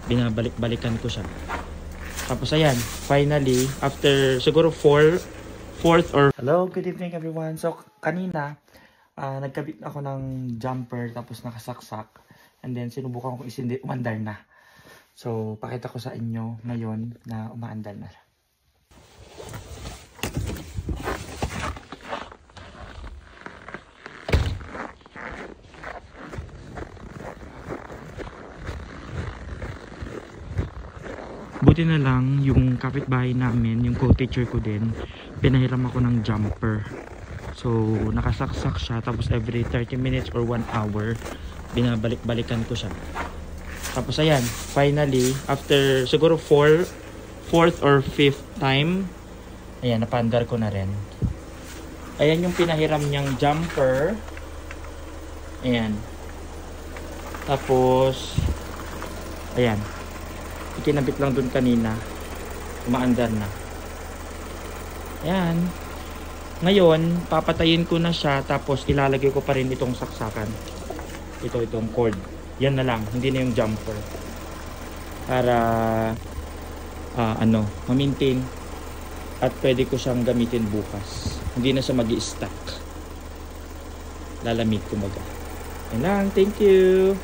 binabalik-balikan ko siya. Tapos ayan, finally, after siguro 4th or... Hello, good evening everyone. So, kanina, nagkabit ako ng jumper tapos nakasaksak. And then, sinubukan ko isindi, umandar na. So, pakita ko sa inyo ngayon na umaandar na. Buti na lang yung kapitbahay namin, yung co-teacher ko din, pinahiram ako ng jumper. So nakasaksak siya, tapos every 30 minutes or 1 hour binabalik-balikan ko siya. Tapos ayan, finally after siguro 4th or 5th time, ayan, napandar ko na rin. Ayan yung pinahiram niyang jumper. Ayan. Tapos ayan, ikinabit lang dun kanina, umaandar na. Ayan. Ngayon, papatayin ko na siya, tapos ilalagay ko pa rin itong saksakan. Itong cord. Yan na lang, hindi na yung jumper. Para ma-maintain at pwede ko siyang gamitin bukas. Hindi na siya mag-i-stack. Lalamig kumbaga. Yan lang, thank you.